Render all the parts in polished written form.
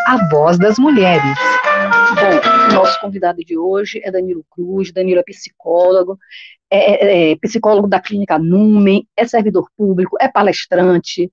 A Voz das Mulheres. Bom, nosso convidado de hoje é Danilo Cruz. Danilo é psicólogo, psicólogo da Clínica Numen, é servidor público, é palestrante.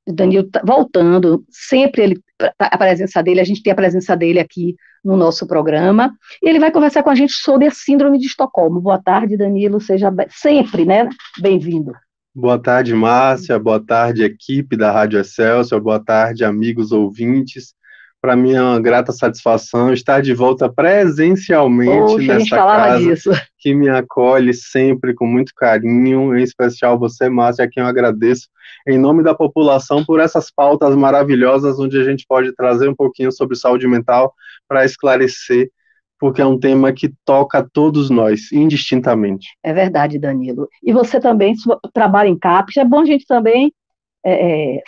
Danilo tá voltando, sempre a presença dele, a gente tem a presença dele aqui no nosso programa, e ele vai conversar com a gente sobre a Síndrome de Estocolmo. Boa tarde, Danilo, seja sempre, né, bem-vindo. Boa tarde, Márcia, boa tarde, equipe da Rádio Excelsior, boa tarde, amigos ouvintes. Para mim é uma grata satisfação estar de volta presencialmente nesta casa disso, que me acolhe sempre com muito carinho, em especial você, Márcia, a quem eu agradeço em nome da população por essas pautas maravilhosas onde a gente pode trazer um pouquinho sobre saúde mental para esclarecer, porque é um tema que toca a todos nós, indistintamente. É verdade, Danilo. E você também trabalha em CAPES, é bom a gente também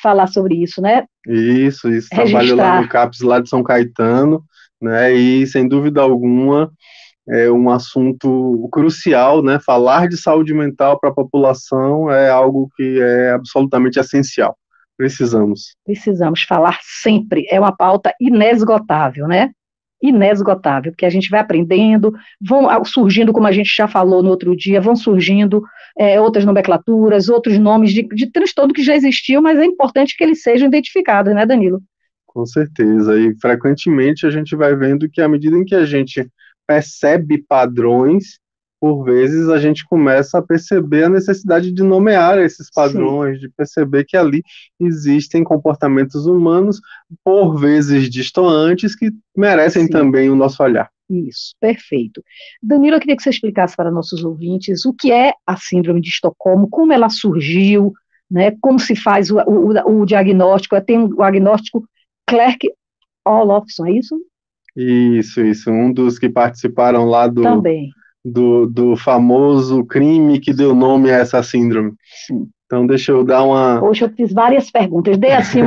falar sobre isso, né? Isso, trabalho lá no CAPES, lá de São Caetano, né? E, sem dúvida alguma, é um assunto crucial, né? Falar de saúde mental para a população é algo que é absolutamente essencial. Precisamos falar sempre, é uma pauta inesgotável, né? Inesgotável, porque a gente vai aprendendo, vão surgindo, como a gente já falou no outro dia, vão surgindo outras nomenclaturas, outros nomes de transtorno que já existiam, mas é importante que eles sejam identificados, né, Danilo? Com certeza, e frequentemente a gente vai vendo que à medida em que a gente percebe padrões, por vezes a gente começa a perceber a necessidade de nomear esses padrões, sim, de perceber que ali existem comportamentos humanos, por vezes distoantes, que merecem, sim, também o nosso olhar. Isso, perfeito. Danilo, eu queria que você explicasse para nossos ouvintes o que é a Síndrome de Estocolmo, como ela surgiu, né, como se faz o diagnóstico. Tem o diagnóstico Clarke-Olofsson, é isso? Isso, um dos que participaram lá também do famoso crime que deu nome a essa síndrome. Sim. Então, deixa eu dar uma... Poxa, eu fiz várias perguntas, dei assim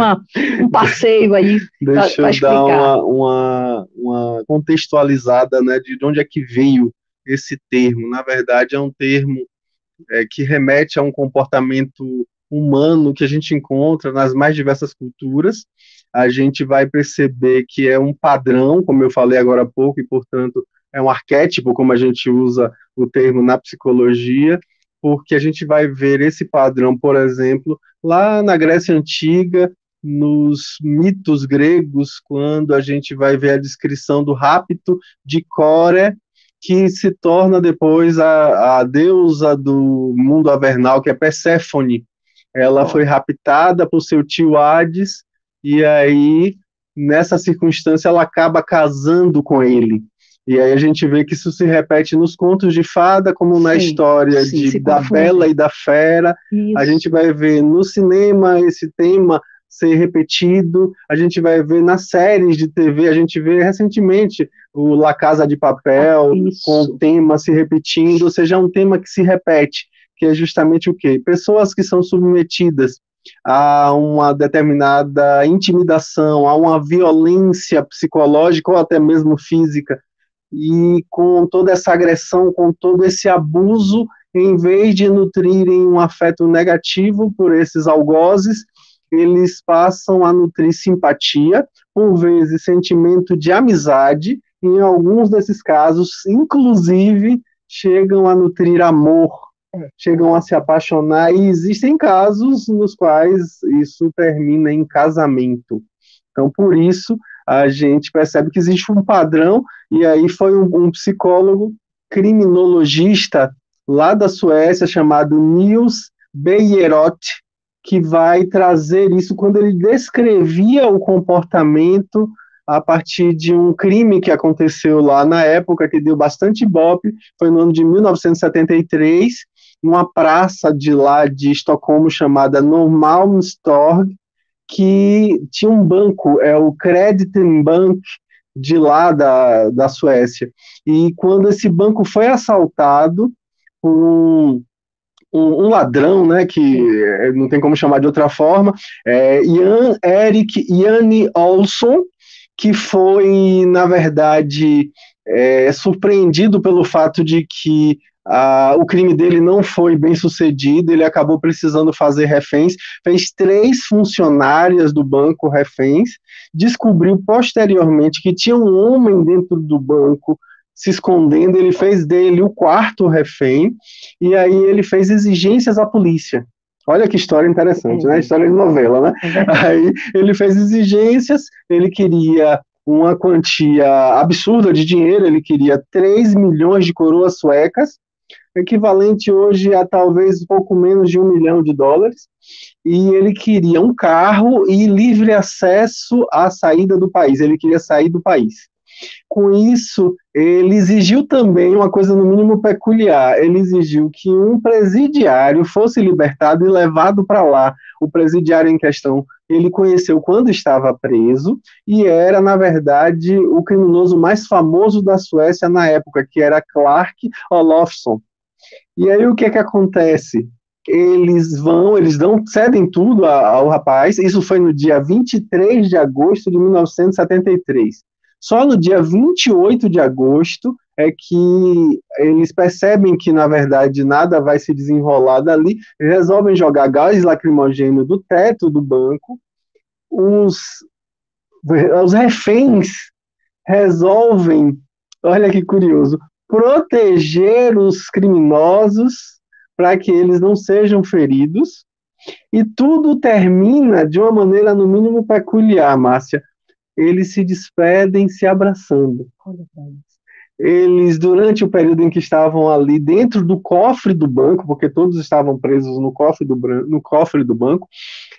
um passeio aí para explicar. Deixa eu dar uma contextualizada, né, de onde é que veio esse termo. Na verdade, é um termo que remete a um comportamento humano que a gente encontra nas mais diversas culturas. A gente vai perceber que é um padrão, como eu falei agora há pouco, e, portanto, é um arquétipo, como a gente usa o termo na psicologia, porque a gente vai ver esse padrão, por exemplo, lá na Grécia Antiga, nos mitos gregos, quando a gente vai ver a descrição do rapto de Core, que se torna depois a deusa do mundo avernal, que é Perséfone. Ela foi raptada por seu tio Hades, e aí, nessa circunstância, ela acaba casando com ele. E aí a gente vê que isso se repete nos contos de fada, como na história da Bela e da Fera. Isso. A gente vai ver no cinema esse tema ser repetido, a gente vai ver nas séries de TV, a gente vê recentemente o La Casa de Papel, com o tema se repetindo, ou seja, é um tema que se repete, que é justamente o quê? Pessoas que são submetidas a uma determinada intimidação, a uma violência psicológica ou até mesmo física, e com toda essa agressão, com todo esse abuso, em vez de nutrirem um afeto negativo por esses algozes, eles passam a nutrir simpatia, por vezes sentimento de amizade, e em alguns desses casos, inclusive, chegam a nutrir amor, chegam a se apaixonar, e existem casos nos quais isso termina em casamento. Então, por isso, a gente percebe que existe um padrão, e aí foi um psicólogo criminologista lá da Suécia, chamado Niels Bejerot, que vai trazer isso quando ele descrevia o comportamento a partir de um crime que aconteceu lá na época, que deu bastante ibope, foi no ano de 1973, uma praça de lá de Estocolmo chamada Norrmalmstorg, que tinha um banco, o Kreditbank, de lá da Suécia. E quando esse banco foi assaltado por um ladrão, né, que não tem como chamar de outra forma, Jan Erik Janne Olsson, que foi, na verdade, surpreendido pelo fato de que o crime dele não foi bem sucedido, ele acabou precisando fazer reféns, fez 3 funcionárias do banco reféns, descobriu posteriormente que tinha um homem dentro do banco se escondendo, ele fez dele o 4º refém, e aí ele fez exigências à polícia. Olha que história interessante, né? História de novela, né? Aí ele fez exigências, ele queria uma quantia absurda de dinheiro, ele queria 3 milhões de coroas suecas, equivalente hoje a talvez pouco menos de US$ 1 milhão, e ele queria um carro e livre acesso à saída do país, ele queria sair do país. Com isso, ele exigiu também uma coisa no mínimo peculiar, ele exigiu que um presidiário fosse libertado e levado para lá. O presidiário em questão, ele conheceu quando estava preso, e era, na verdade, o criminoso mais famoso da Suécia na época, que era Clark Olofsson. E aí o que acontece? Eles cedem tudo ao rapaz, isso foi no dia 23 de agosto de 1973. Só no dia 28 de agosto é que eles percebem que, na verdade, nada vai se desenrolar dali, resolvem jogar gás lacrimogêneo do teto do banco, os reféns resolvem, olha que curioso, proteger os criminosos para que eles não sejam feridos, e tudo termina de uma maneira no mínimo peculiar, Márcia. Eles se despedem se abraçando. Eles, durante o período em que estavam ali dentro do cofre do banco, porque todos estavam presos no cofre do banco,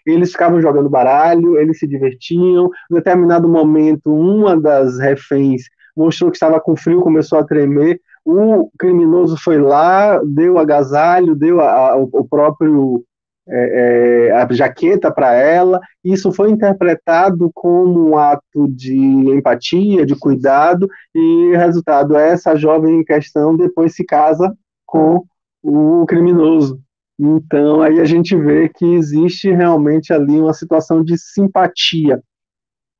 eles ficavam jogando baralho, eles se divertiam. Em determinado momento, uma das reféns mostrou que estava com frio, começou a tremer. O criminoso foi lá, deu agasalho, deu o próprio a jaqueta para ela. Isso foi interpretado como um ato de empatia, de cuidado, e resultado, essa jovem em questão depois se casa com o criminoso. Então, aí a gente vê que existe realmente ali uma situação de simpatia.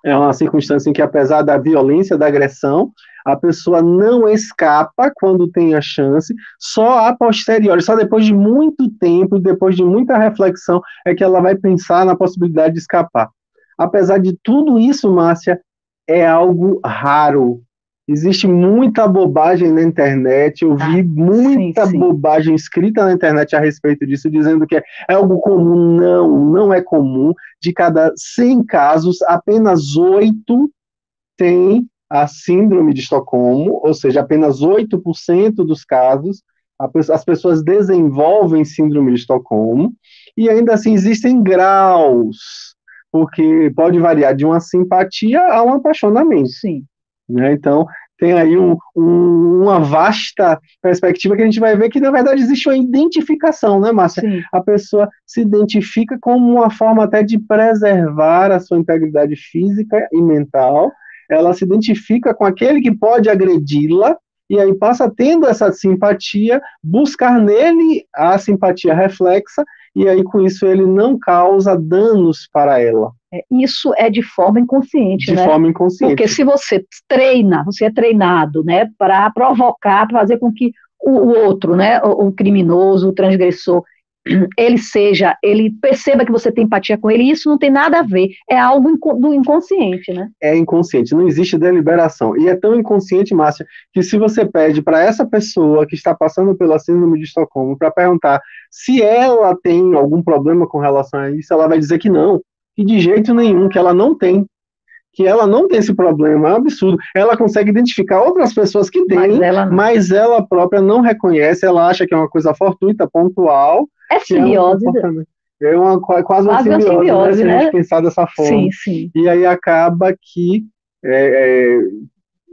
É uma circunstância em que, apesar da violência, da agressão, a pessoa não escapa quando tem a chance, só a posteriori, só depois de muito tempo, depois de muita reflexão, é que ela vai pensar na possibilidade de escapar. Apesar de tudo isso, Márcia, é algo raro. Existe muita bobagem na internet, eu vi muita bobagem escrita na internet a respeito disso, dizendo que é algo comum. Não é comum. De cada 100 casos, apenas 8 têm a síndrome de Estocolmo, ou seja, apenas 8% dos casos as pessoas desenvolvem síndrome de Estocolmo, e ainda assim existem graus, porque pode variar de uma simpatia a um apaixonamento. Sim. Né? Então, tem aí uma vasta perspectiva que a gente vai ver que, na verdade, existe uma identificação, né, Márcia? Sim. A pessoa se identifica como uma forma até de preservar a sua integridade física e mental, ela se identifica com aquele que pode agredi-la, e aí passa tendo essa simpatia, buscar nele a simpatia reflexa, e aí com isso ele não causa danos para ela. Isso é de forma inconsciente, né? De forma inconsciente. Porque se você treina, você é treinado, né, para provocar, para fazer com que o outro, né, o criminoso, o transgressor, ele perceba que você tem empatia com ele, e isso não tem nada a ver, é algo do inconsciente, né? É inconsciente, não existe deliberação. E é tão inconsciente, Márcia, que se você pede para essa pessoa que está passando pela síndrome de Estocolmo para perguntar se ela tem algum problema com relação a isso, ela vai dizer que não, que de jeito nenhum, que ela não tem. Que ela não tem esse problema, é um absurdo. Ela consegue identificar outras pessoas que têm, mas ela própria não reconhece, ela acha que é uma coisa fortuita, pontual. É simbiose. Quase uma simbiose, né? Se a gente pensar dessa forma. Sim, sim. E aí acaba que,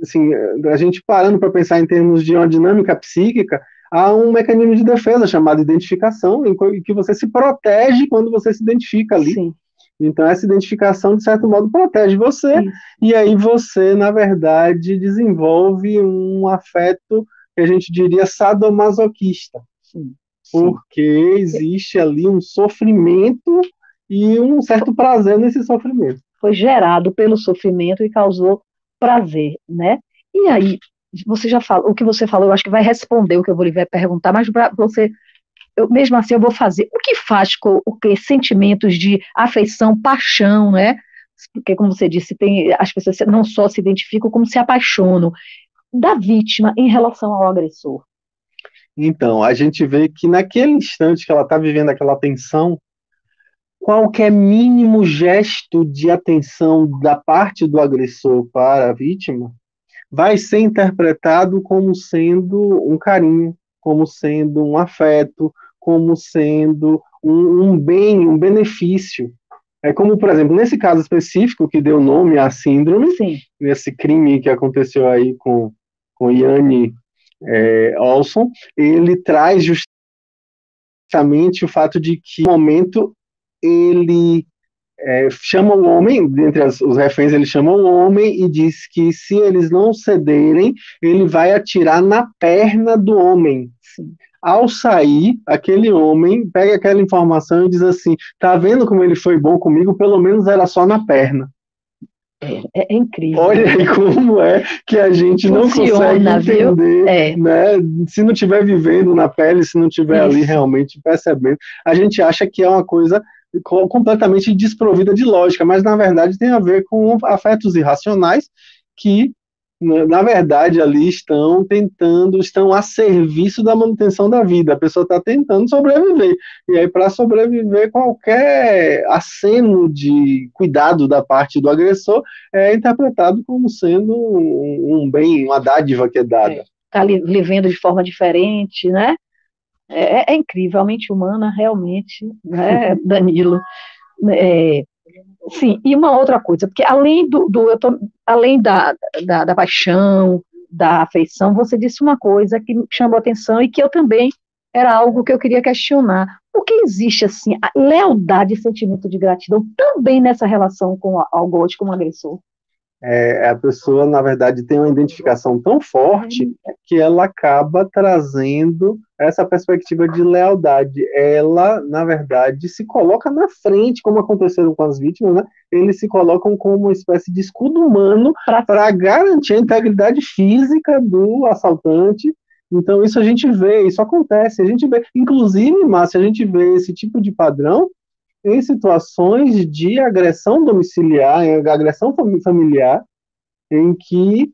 assim, a gente parando para pensar em termos de uma dinâmica psíquica, há um mecanismo de defesa chamado identificação, em que você se protege quando você se identifica ali. Sim. Então, essa identificação, de certo modo, protege você, e aí você, na verdade, desenvolve um afeto que a gente diria sadomasoquista. Sim. Porque existe ali um sofrimento e um certo prazer nesse sofrimento. Foi gerado pelo sofrimento e causou prazer, né? E aí, você já falou, o que você falou, eu acho que vai responder o que eu vou lhe perguntar, mas para você, mesmo assim eu vou fazer. O que faz com o que sentimentos de afeição, paixão, né? Porque, como você disse, as pessoas não só se identificam, como se apaixonam da vítima em relação ao agressor. Então, a gente vê que naquele instante que ela está vivendo aquela tensão, qualquer mínimo gesto de atenção da parte do agressor para a vítima vai ser interpretado como sendo um carinho, como sendo um afeto, como sendo um bem, um benefício. É como, por exemplo, nesse caso específico que deu nome à síndrome, Sim. nesse crime que aconteceu aí com Yanni Olson, ele traz justamente o fato de que no momento ele chama o homem, dentre os reféns, ele chama o homem e diz que se eles não cederem, ele vai atirar na perna do homem. Sim. Ao sair, aquele homem pega aquela informação e diz assim: tá vendo como ele foi bom comigo? Pelo menos era só na perna. É incrível. Olha aí como é que a gente Funciona, não consegue entender, né? Se não estiver vivendo na pele, se não estiver ali realmente percebendo, a gente acha que é uma coisa completamente desprovida de lógica, mas na verdade tem a ver com afetos irracionais que, na verdade, ali estão a serviço da manutenção da vida. A pessoa está tentando sobreviver. E aí, para sobreviver, qualquer aceno de cuidado da parte do agressor é interpretado como sendo um bem, uma dádiva que é dada. Está lhe vendo de forma diferente, né? É incrível, a mente humana, realmente, né, Danilo? Sim, e uma outra coisa, porque além da paixão, da afeição, você disse uma coisa que me chamou a atenção e que eu também era algo que eu queria questionar. Por que existe, assim, a lealdade e sentimento de gratidão também nessa relação com o algoz, com o agressor? A pessoa, na verdade, tem uma identificação tão forte que ela acaba trazendo essa perspectiva de lealdade. Ela, na verdade, se coloca na frente, como aconteceu com as vítimas, né? Eles se colocam como uma espécie de escudo humano para garantir a integridade física do assaltante. Então, isso a gente vê, isso acontece. A gente vê, inclusive, Márcia, a gente vê esse tipo de padrão em situações de agressão domiciliar, em agressão familiar, em que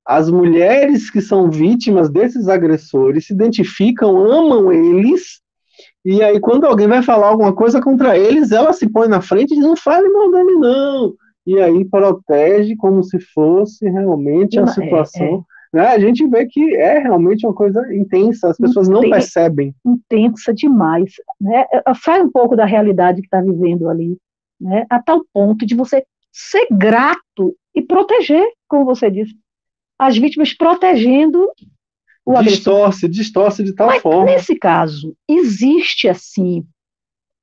as mulheres que são vítimas desses agressores se identificam, amam eles, e aí quando alguém vai falar alguma coisa contra eles, ela se põe na frente e diz: não fale mal dele não, e aí protege como se fosse realmente a situação. Né? A gente vê que é realmente uma coisa intensa, as pessoas não percebem. Intensa demais, né? Sai um pouco da realidade que está vivendo ali, né? A tal ponto de você ser grato e proteger, como você disse, as vítimas protegendo o agressor. Distorce de tal forma. Mas nesse caso, existe assim,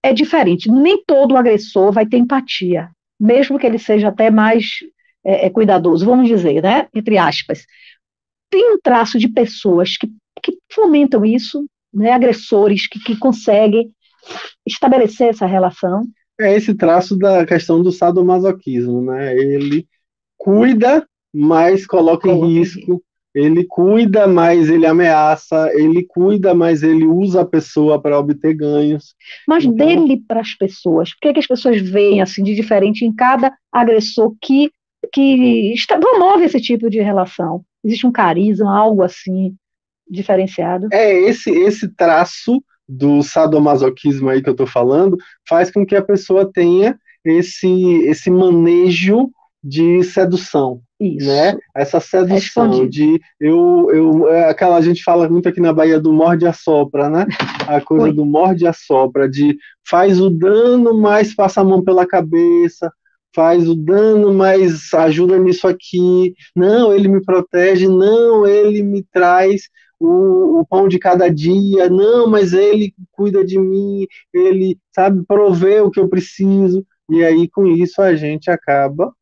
é diferente, nem todo agressor vai ter empatia, mesmo que ele seja até mais cuidadoso, vamos dizer, né? Entre aspas. Tem um traço de pessoas que fomentam isso, né, agressores que conseguem estabelecer essa relação. É esse traço da questão do sadomasoquismo, né? Ele cuida, mas coloca em risco. Ele cuida, mas ele ameaça. Ele cuida, mas ele usa a pessoa para obter ganhos. Mas então, dele para as pessoas, o que, as pessoas veem assim de diferente em cada agressor que promove esse tipo de relação? Existe um carisma, algo assim, diferenciado? Esse traço do sadomasoquismo aí que eu estou falando faz com que a pessoa tenha esse manejo de sedução. Isso. Né? Essa sedução de aquela, a gente fala muito aqui na Bahia do morde-a-sopra, né? A coisa do morde-a-sopra, de faz o dano, mas passa a mão pela cabeça, faz o dano, mas ajuda nisso aqui, não, ele me protege, não, ele me traz o pão de cada dia, não, mas ele cuida de mim, ele sabe prover o que eu preciso, e aí com isso a gente acaba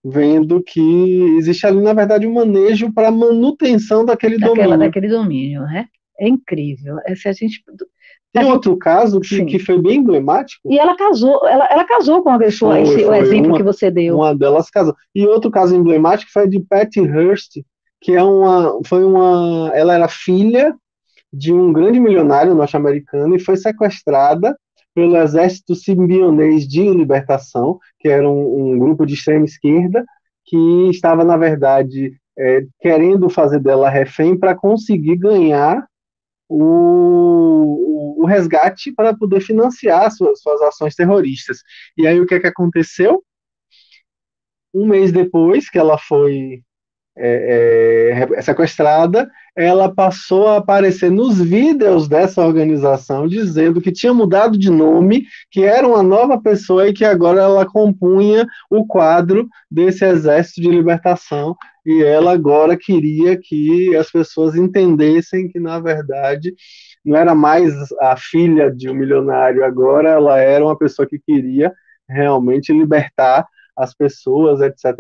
vendo que existe ali, na verdade, um manejo para manutenção daquele domínio. Daquele domínio, né? É incrível. Se a gente... Tem outro caso que foi bem emblemático. E ela casou com a pessoa, o exemplo que você deu. Uma delas casou. E outro caso emblemático foi de Patty Hearst, ela era filha de um grande milionário norte-americano e foi sequestrada pelo Exército Simbionês de Libertação, que era um grupo de extrema esquerda que estava, na verdade, querendo fazer dela refém para conseguir ganhar o resgate para poder financiar suas ações terroristas. E aí o que aconteceu? Um mês depois que ela foi sequestrada, ela passou a aparecer nos vídeos dessa organização dizendo que tinha mudado de nome, que era uma nova pessoa e que agora ela compunha o quadro desse exército de libertação, e ela agora queria que as pessoas entendessem que, na verdade, não era mais a filha de um milionário, agora ela era uma pessoa que queria realmente libertar as pessoas, etc.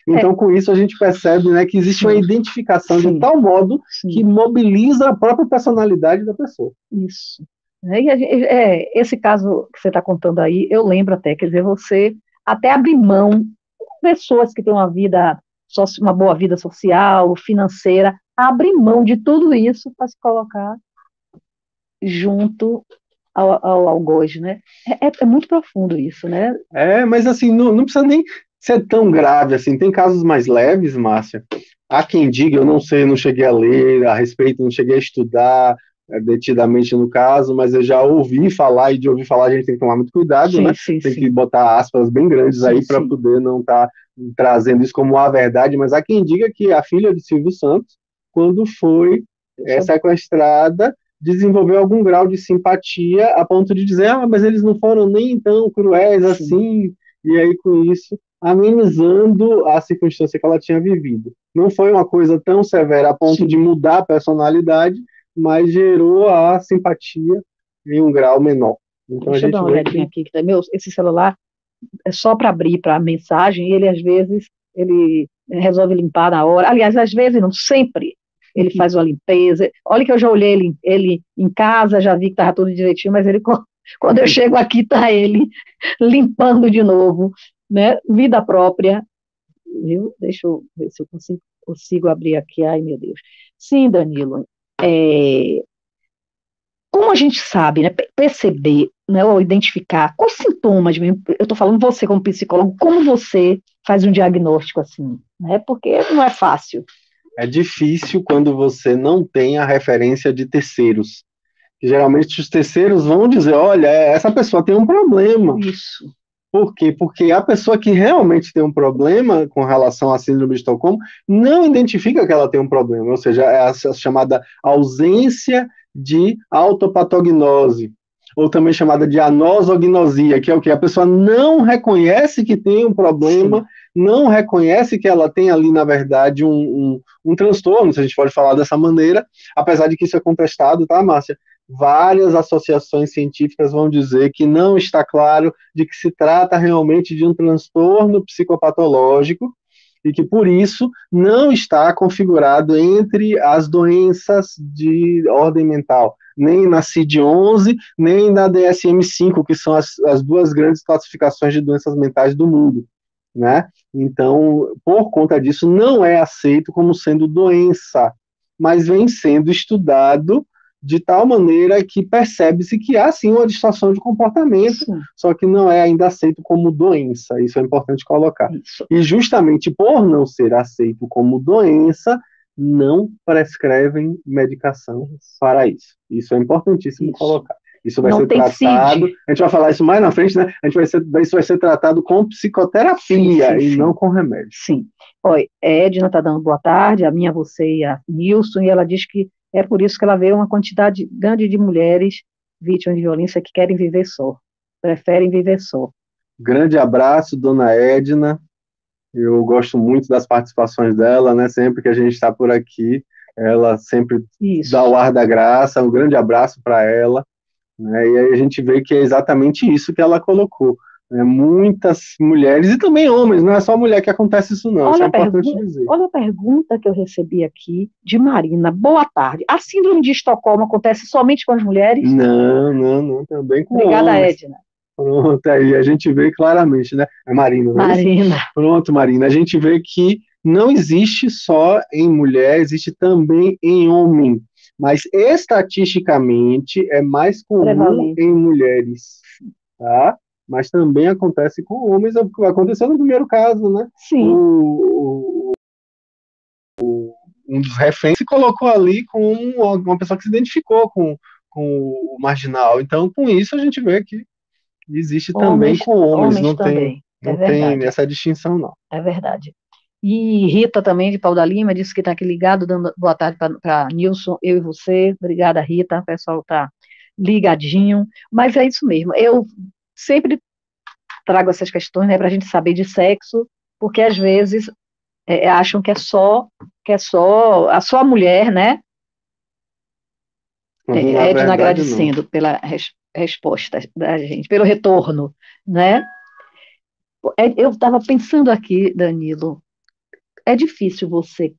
Então, com isso, a gente percebe, né, que existe uma identificação de tal modo que mobiliza a própria personalidade da pessoa. Isso. E esse caso que você está contando aí, eu lembro até, quer dizer, você até abrir mão, pessoas que têm uma boa vida social, financeira, abrir mão de tudo isso para se colocar junto ao algoz, né? É muito profundo isso, né? Mas assim, não precisa nem ser tão grave assim. Tem casos mais leves, Márcia. Há quem diga, eu não sei, não cheguei a ler a respeito, não cheguei a estudar detidamente no caso, mas eu já ouvi falar, e de ouvir falar a gente tem que tomar muito cuidado, né? Tem que botar aspas bem grandes aí para poder não estar trazendo isso como a verdade, mas há quem diga que a filha de Silvio Santos, quando foi sequestrada, desenvolveu algum grau de simpatia a ponto de dizer, mas eles não foram nem tão cruéis assim, e aí com isso amenizando a circunstância que ela tinha vivido. Não foi uma coisa tão severa a ponto de mudar a personalidade, mas gerou a simpatia em um grau menor. Então, deixa eu dar uma olhadinha aqui, esse celular é só para abrir para a mensagem, e ele às vezes ele resolve limpar na hora, aliás, às vezes não, sempre ele faz uma limpeza. Olha que eu já olhei ele em casa, já vi que estava tudo direitinho, mas quando eu chego aqui, está ele limpando de novo, né? Vida própria, viu? Deixa eu ver se eu consigo abrir aqui. Ai, meu Deus. Sim, Danilo. Como a gente sabe, né, perceber, né, ou identificar quais sintomas, eu estou falando você como psicólogo, como você faz um diagnóstico assim, né? Porque não é fácil. É difícil quando você não tem a referência de terceiros. Geralmente os terceiros vão dizer, olha, essa pessoa tem um problema. Isso. Por quê? Porque a pessoa que realmente tem um problema com relação à síndrome de Estocolmo não identifica que ela tem um problema, ou seja, é a chamada ausência de autopatognose, ou também chamada de anosognosia, que é o que? A pessoa não reconhece que tem um problema, não reconhece que ela tem ali, na verdade, um transtorno, se a gente pode falar dessa maneira, apesar de que isso é contestado, tá, Márcia? Várias associações científicas vão dizer que não está claro de que se trata realmente de um transtorno psicopatológico e que, por isso, não está configurado entre as doenças de ordem mental, nem na CID-11, nem na DSM-5, que são as duas grandes classificações de doenças mentais do mundo, né? Então, por conta disso, não é aceito como sendo doença, mas vem sendo estudado de tal maneira que percebe-se que há sim uma distorção de comportamento, só que não é ainda aceito como doença, isso é importante colocar. E justamente por não ser aceito como doença, não prescrevem medicação para isso. Isso é importantíssimo colocar. Isso vai ser tratado, a gente vai falar isso mais na frente, né? Isso vai ser tratado com psicoterapia e não com remédio. Sim. Olha, Edna está dando boa tarde, a minha, você e a Nilson, e ela diz que é por isso que ela vê uma quantidade grande de mulheres vítimas de violência que querem viver só, preferem viver só. Grande abraço, dona Edna. Eu gosto muito das participações dela, né? Sempre que a gente está por aqui, ela sempre dá o ar da graça. Um grande abraço para ela. Né? E aí a gente vê que é exatamente isso que ela colocou. Muitas mulheres e também homens, não é só mulher que acontece isso não, isso é importante dizer. Olha a pergunta que eu recebi aqui de Marina. Boa tarde. A síndrome de Estocolmo acontece somente com as mulheres? Não, também com Obrigada, homens. Edna. Pronto, aí a gente vê claramente, né? É Marina, não é Marina. Pronto, Marina, a gente vê que não existe só em mulher, existe também em homem, mas estatisticamente é mais comum Prevalente. em mulheres, tá? Mas também acontece com homens, aconteceu no primeiro caso, né? Sim, Um dos reféns se colocou ali com uma pessoa que se identificou com o marginal. Então, com isso, a gente vê que existe também homens, com homens, homens também. É não tem verdade, essa distinção, não. é verdade. E Rita também, de Pau da Lima, disse que está aqui ligado, dando boa tarde para Nilson, eu e você. Obrigada, Rita. O pessoal está ligadinho. Mas é isso mesmo. Eu sempre trago essas questões, né, para a gente saber de sexo, porque às vezes acham que é só a mulher, né? Mas, na Edna verdade, não. agradecendo pela resposta da gente, pelo retorno, né? Eu estava pensando aqui, Danilo, é difícil você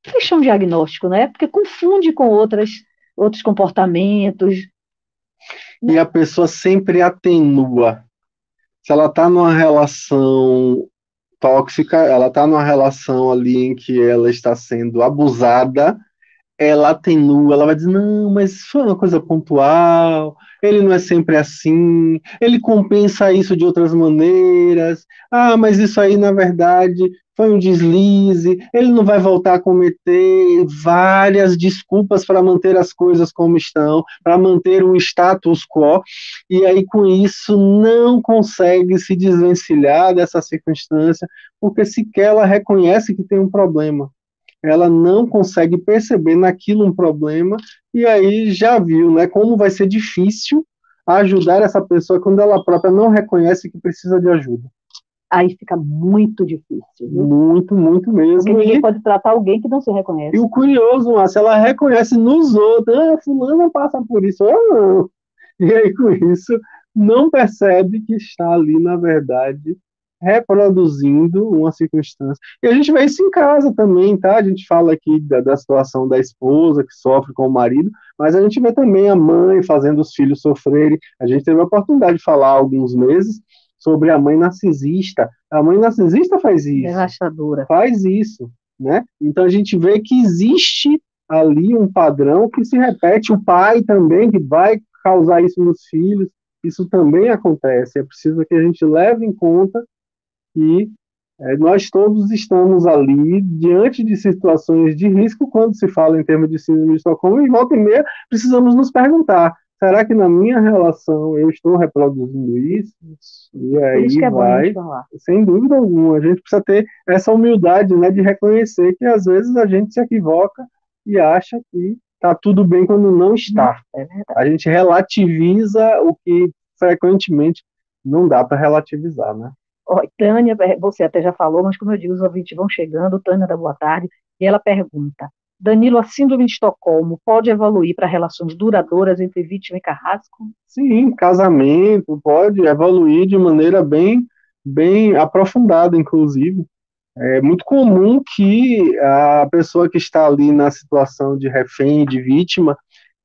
fechar um diagnóstico, né? Porque confunde com outros comportamentos, E né? a pessoa sempre atenua. Se ela está numa relação tóxica, ela está numa relação ali em que ela está sendo abusada, ela atenua, ela vai dizer, não, mas foi uma coisa pontual, ele não é sempre assim, ele compensa isso de outras maneiras, mas isso aí, na verdade, foi um deslize, ele não vai voltar a cometer várias desculpas para manter as coisas como estão, para manter o status quo, e aí com isso não consegue se desvencilhar dessa circunstância, porque sequer ela reconhece que tem um problema, ela não consegue perceber naquilo um problema, e aí já viu, né, como vai ser difícil ajudar essa pessoa quando ela própria não reconhece que precisa de ajuda. Aí fica muito difícil, viu? Muito, muito Porque mesmo. ninguém pode tratar alguém que não se E reconhece. o curioso, se ela reconhece nos outros, fulano passa por isso, ou não. E aí, com isso, não percebe que está ali, na verdade, reproduzindo uma circunstância. E a gente vê isso em casa também, tá? A gente fala aqui da situação da esposa que sofre com o marido, mas a gente vê também a mãe fazendo os filhos sofrerem. A gente teve a oportunidade de falar há alguns meses sobre a mãe narcisista. A mãe narcisista Devastadora. faz isso, né? Então a gente vê que existe ali um padrão que se repete, o pai também que vai causar isso nos filhos, isso também acontece. É preciso que a gente leve em conta que nós todos estamos ali diante de situações de risco quando se fala em termos de síndrome de Estocolmo, e volta e meia precisamos nos perguntar, será que na minha relação eu estou reproduzindo isso? E Por isso aí que é bom a gente vai, falar. sem dúvida alguma, a gente precisa ter essa humildade, né, de reconhecer que às vezes a gente se equivoca e acha que está tudo bem quando não está. É verdade. A gente relativiza o que frequentemente não dá para relativizar, né? Ó, Tânia, você até já falou, mas como eu digo, os ouvintes vão chegando, Tânia da Boa Tarde, e ela pergunta, Danilo, a síndrome de Estocolmo pode evoluir para relações duradouras entre vítima e carrasco? Sim, casamento pode evoluir de maneira bem aprofundada, inclusive. É muito comum que a pessoa que está ali na situação de refém, de vítima,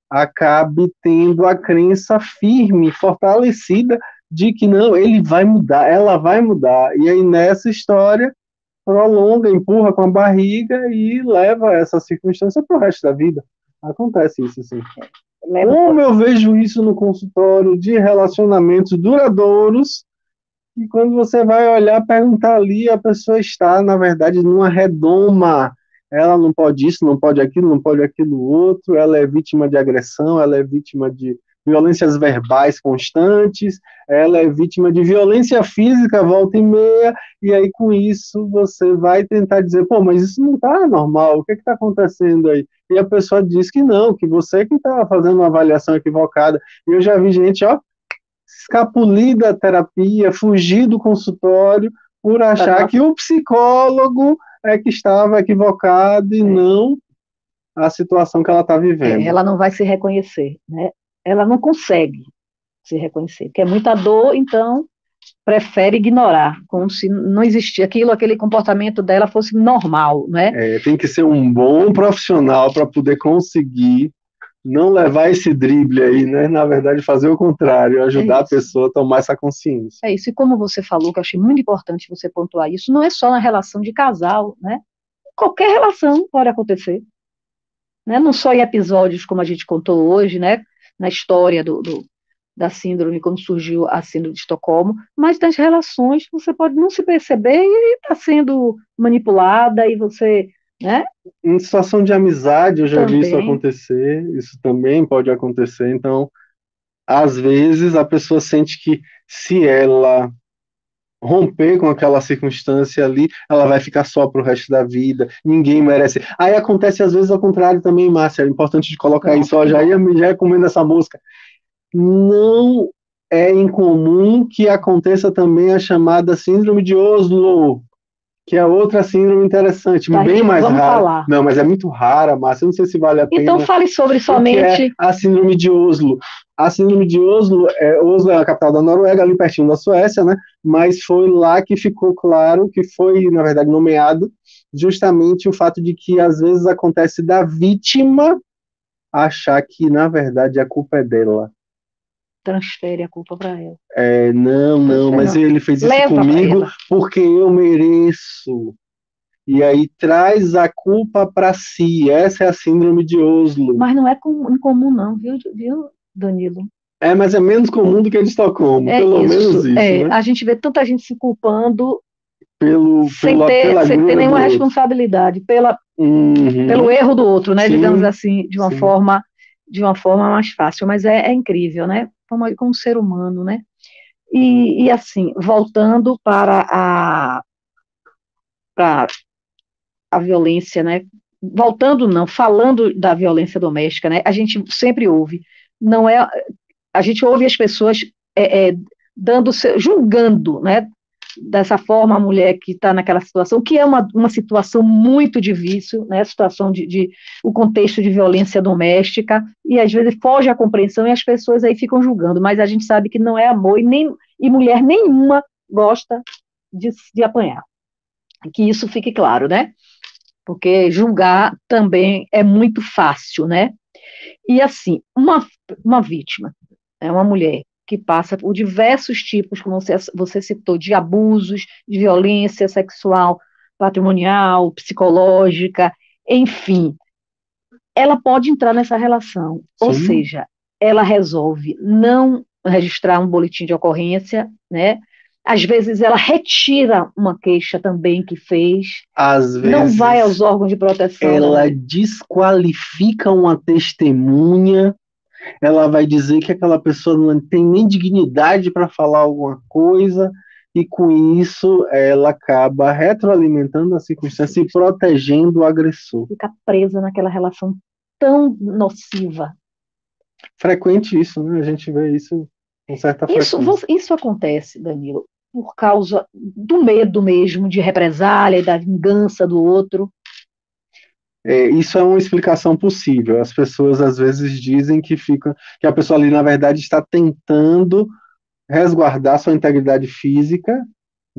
acabe tendo a crença firme, fortalecida, de que não, ele vai mudar, ela vai mudar. E aí nessa história, prolonga, empurra com a barriga e leva essa circunstância para o resto da vida. Acontece isso, sim. Como eu vejo isso no consultório de relacionamentos duradouros, e quando você vai olhar, perguntar ali, a pessoa está, na verdade, numa redoma. Ela não pode isso, não pode aquilo, não pode aquilo outro. Ela é vítima de agressão, ela é vítima de violências verbais constantes, ela é vítima de violência física volta e meia, e aí com isso você vai tentar dizer, pô, mas isso não está normal, o que está acontecendo aí? E a pessoa diz que não, que você que está fazendo uma avaliação equivocada. E eu já vi gente, ó, escapulir da terapia, fugir do consultório por achar que o psicólogo é que estava equivocado e não a situação que ela está vivendo. Ela não vai se reconhecer, né? Ela não consegue se reconhecer, porque é muita dor, então prefere ignorar, como se não existia aquilo, aquele comportamento dela fosse normal, né? Tem que ser um bom profissional para poder conseguir não levar esse drible aí, né? Na verdade, fazer o contrário, ajudar a pessoa a tomar essa consciência. É isso, e como você falou, que eu achei muito importante você pontuar isso, não é só na relação de casal, né? qualquer relação pode acontecer, né? Não só em episódios como a gente contou hoje, né? Na história da síndrome, como surgiu a síndrome de Estocolmo, mas nas relações você pode não se perceber e está sendo manipulada e você, né? Em situação de amizade, eu já vi isso Também. acontecer, isso também pode acontecer. Então, às vezes, a pessoa sente que se ela romper com aquela circunstância ali, ela vai ficar só pro resto da vida, ninguém merece. Aí acontece às vezes ao contrário também, Márcia, é importante de colocar Pronto, isso, ó, que bom. já ia comendo essa mosca. Não é incomum que aconteça também a chamada síndrome de Oslo, que é outra síndrome interessante, Tá, bem mais vamos rara. falar. Não, mas é muito rara, Márcia, eu não sei se vale a Então pena. fale sobre O que é somente. a síndrome de Oslo? A síndrome de Oslo é a capital da Noruega, ali pertinho da Suécia, né? Mas foi lá que ficou claro que foi, na verdade, nomeado justamente o fato de que às vezes acontece da vítima achar que, na verdade, a culpa é dela. Transfere a culpa para ela. Não, Você mas não. ele fez isso Leva para comigo ela. porque eu mereço. E aí traz a culpa para si. Essa é a síndrome de Oslo. Mas não é incomum, não, viu, Danilo? Mas é menos comum do que a de Estocolmo, É pelo menos isso. isso, né? A gente vê tanta gente se culpando Pela sem ter agulha do nenhuma outro. responsabilidade, pelo Uhum, erro do outro, né? Digamos sim, assim, sim. de uma forma mais fácil. Mas é incrível, né? Como ser humano, né? E assim, voltando para a violência, né? Voltando, não, falando da violência doméstica, né? A gente sempre ouve, não é, a gente ouve as pessoas julgando, né? Dessa forma a mulher que está naquela situação, que é uma situação muito difícil, né? Situação o contexto de violência doméstica, e às vezes foge à compreensão e as pessoas aí ficam julgando, mas a gente sabe que não é amor e mulher nenhuma gosta de apanhar. Que isso fique claro, né? Porque julgar também é muito fácil, né? E assim, uma vítima é uma mulher que passa por diversos tipos, como você citou, de abusos, de violência sexual, patrimonial, psicológica, enfim, ela pode entrar nessa relação, ou Sim. seja, ela resolve não registrar um boletim de ocorrência, né? Às vezes ela retira uma queixa também que fez, Às não vai vezes aos órgãos de proteção da ela mulher. desqualifica uma testemunha, ela vai dizer que aquela pessoa não tem nem dignidade para falar alguma coisa, e com isso ela acaba retroalimentando a circunstância e protegendo o agressor. Fica presa naquela relação tão nociva. Frequente isso, né? A gente vê isso com certa frequência. Isso acontece, Danilo, por causa do medo mesmo de represália e da vingança do outro. Isso é uma explicação possível. As pessoas às vezes dizem que a pessoa ali, na verdade, está tentando resguardar sua integridade física,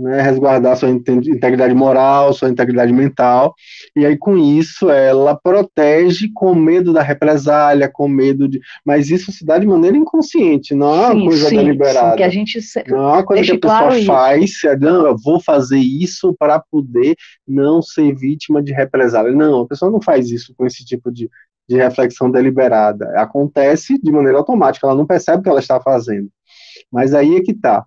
né, resguardar sua integridade moral, sua integridade mental, e aí com isso ela protege com medo da represália, com medo de. Mas isso se dá de maneira inconsciente, não é uma Sim, coisa sim, sim, que a deliberada. gente Não é uma coisa que deixe a pessoa claro isso. faz, não, eu vou fazer isso para poder não ser vítima de represália. Não, a pessoa não faz isso com esse tipo de reflexão deliberada. Acontece de maneira automática, ela não percebe o que ela está fazendo. Mas aí é que está.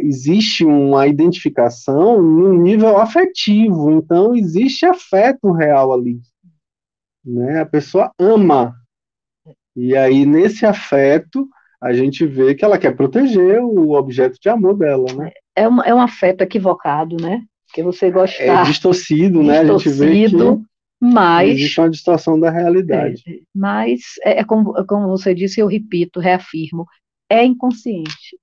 Existe uma identificação no nível afetivo, então existe afeto real ali, né? A pessoa ama, e aí nesse afeto a gente vê que ela quer proteger o objeto de amor dela, né? É um afeto equivocado, né? Que você É gostar distorcido, né? A gente vê que distorcido, existe mas uma distorção da é, realidade. é como você disse, eu repito, reafirmo, é inconsciente.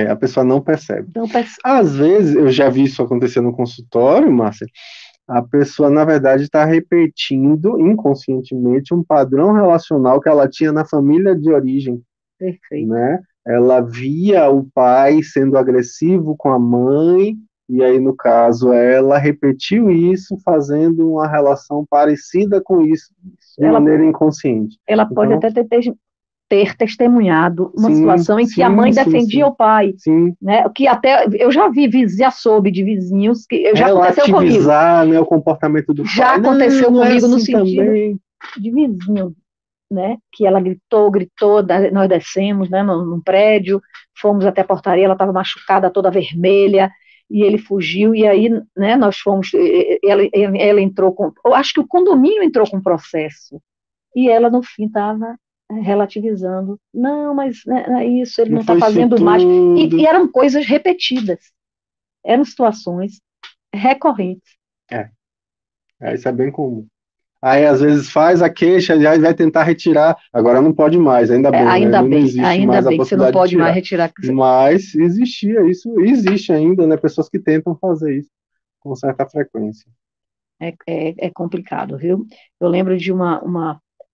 A pessoa não percebe. Então, Às vezes, eu já vi isso acontecer no consultório, Márcia, a pessoa, na verdade, está repetindo inconscientemente um padrão relacional que ela tinha na família de origem, perfeito. né? Ela via o pai sendo agressivo com a mãe, e aí, no caso, ela repetiu isso, fazendo uma relação parecida com isso, de Ela, maneira inconsciente. ela pode Então, até ter ter testemunhado uma Sim, situação em que a mãe sim, defendia sim. o pai, Sim. né? Que até eu já vi, já soube de vizinhos que já aconteceu comigo. Relativizar, né, o comportamento do Já pai. aconteceu Não é comigo no assim sentido também. de vizinho, né? Que ela gritou, nós descemos, né, num prédio, fomos até a portaria, ela estava machucada, toda vermelha, e ele fugiu, e aí, né, nós fomos, ela entrou com, eu acho que o condomínio entrou com processo, e ela no fim estava relativizando, não, mas né, não é isso, ele não está fazendo mais, e eram coisas repetidas, eram situações recorrentes. Isso é bem comum. Aí, às vezes, faz a queixa, já vai tentar retirar. Agora não pode mais, ainda bem, Ainda né? Não existe ainda mais a bem que você não possibilidade de pode mais tirar. retirar. Mas existia isso, existe ainda, né? Pessoas que tentam fazer isso com certa frequência. É complicado, viu? Eu lembro de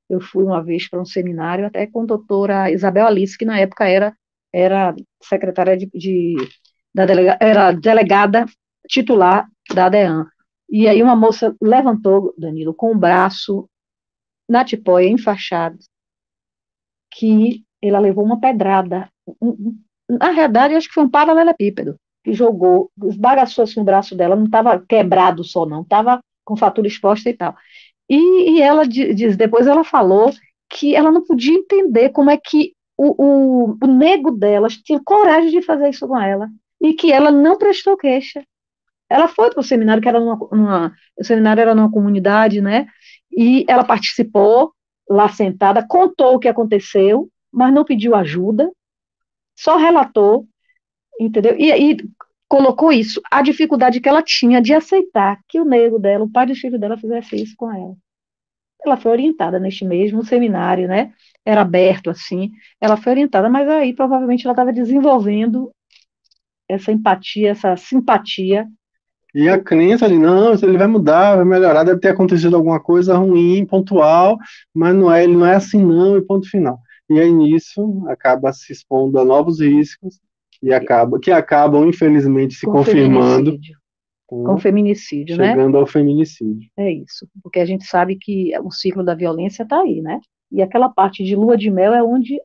eu fui uma vez para um seminário até com a doutora Isabel Alice, que na época era secretária era delegada titular da ADEAN. E aí uma moça levantou, Danilo, com o braço na tipóia, enfaixado, que ela levou uma pedrada. Na realidade, acho que foi um paralelepípedo que jogou, esbagaçou assim o braço dela, não estava quebrado só, não, estava com fatura exposta e tal. E ela diz, depois ela falou que ela não podia entender como é que o nego delas tinha coragem de fazer isso com ela, e que ela não prestou queixa. Ela foi para o seminário, que era o seminário era numa comunidade, né? E ela participou lá sentada, contou o que aconteceu, mas não pediu ajuda, só relatou, entendeu? E colocou isso, a dificuldade que ela tinha de aceitar que o nego dela, o pai do filho dela, fizesse isso com ela. Ela foi orientada neste mesmo seminário, né? Era aberto assim. Ela foi orientada, mas aí provavelmente ela estava desenvolvendo essa empatia, essa simpatia. E a crença ali, não, ele vai mudar, vai melhorar, deve ter acontecido alguma coisa ruim, pontual, mas ele não é assim não, e ponto final. E aí nisso acaba se expondo a novos riscos que acabam infelizmente se confirmando Com feminicídio, né? chegando ao feminicídio. É isso, porque a gente sabe que o ciclo da violência está aí, né? E aquela parte de lua de mel é onde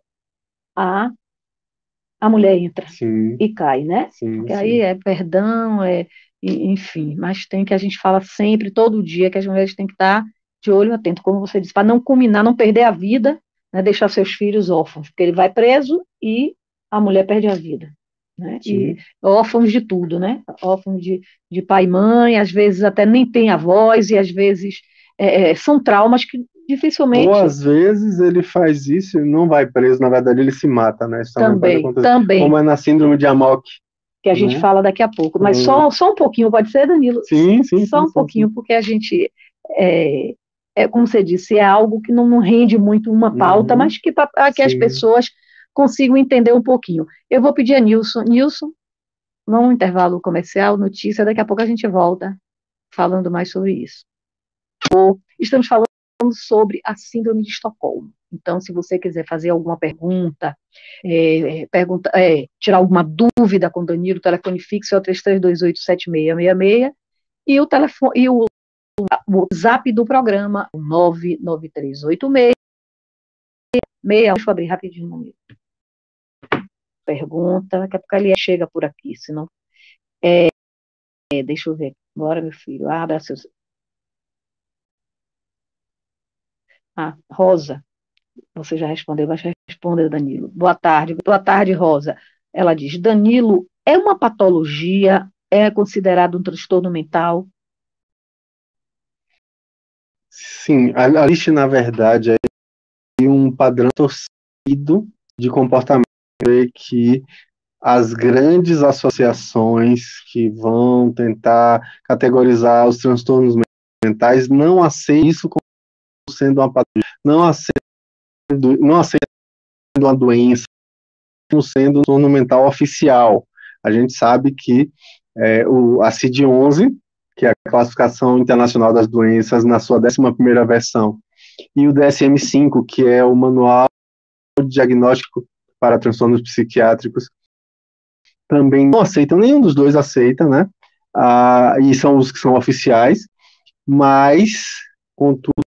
a mulher entra e cai, né? Porque aí é perdão, enfim, mas tem que a gente fala sempre, todo dia, que as mulheres têm que estar de olho atento, como você disse, para não culminar, não perder a vida, né, deixar seus filhos órfãos, porque ele vai preso e a mulher perde a vida. Né? E órfãos de tudo, né? Órfãos de pai e mãe, às vezes até nem tem avós, e às vezes são traumas que dificilmente. Ou às vezes ele faz isso e não vai preso, na verdade ele se mata, né? Isso também pode acontecer. Também. Como é na síndrome de Amok. Que a gente fala daqui a pouco. Mas só um pouquinho, pode ser, Danilo? Sim. Só um pouquinho, porque a gente, como você disse, é algo que não rende muito uma pauta, mas que para que as pessoas consigam entender um pouquinho. Eu vou pedir a Nilson. Nilson, vamos intervalo comercial, notícia, daqui a pouco a gente volta falando mais sobre isso. Estamos falando sobre a síndrome de Estocolmo. Então, se você quiser fazer alguma pergunta, tirar alguma dúvida com o Danilo, o telefone fixo é o 33287666 e o telefone e o WhatsApp do programa 99386 deixa eu abrir rapidinho no meu. Pergunta, daqui a pouco ele chega por aqui, senão deixa eu ver. Agora, meu filho, abra seus. Rosa, você já respondeu, vai responder, Danilo. Boa tarde, Rosa. Ela diz, Danilo, é uma patologia, é considerado um transtorno mental? Sim, existe, na verdade, um padrão torcido de comportamento que as grandes associações que vão tentar categorizar os transtornos mentais não aceitam isso como sendo uma patologia, não aceitam uma doença como sendo um transtorno mental oficial. A gente sabe que a CID-11, que é a Classificação Internacional das Doenças, na sua 11ª versão, e o DSM-5, que é o Manual de Diagnóstico para Transtornos Psiquiátricos, também não aceitam, nenhum dos dois aceita, né? E são os que são oficiais, mas, contudo,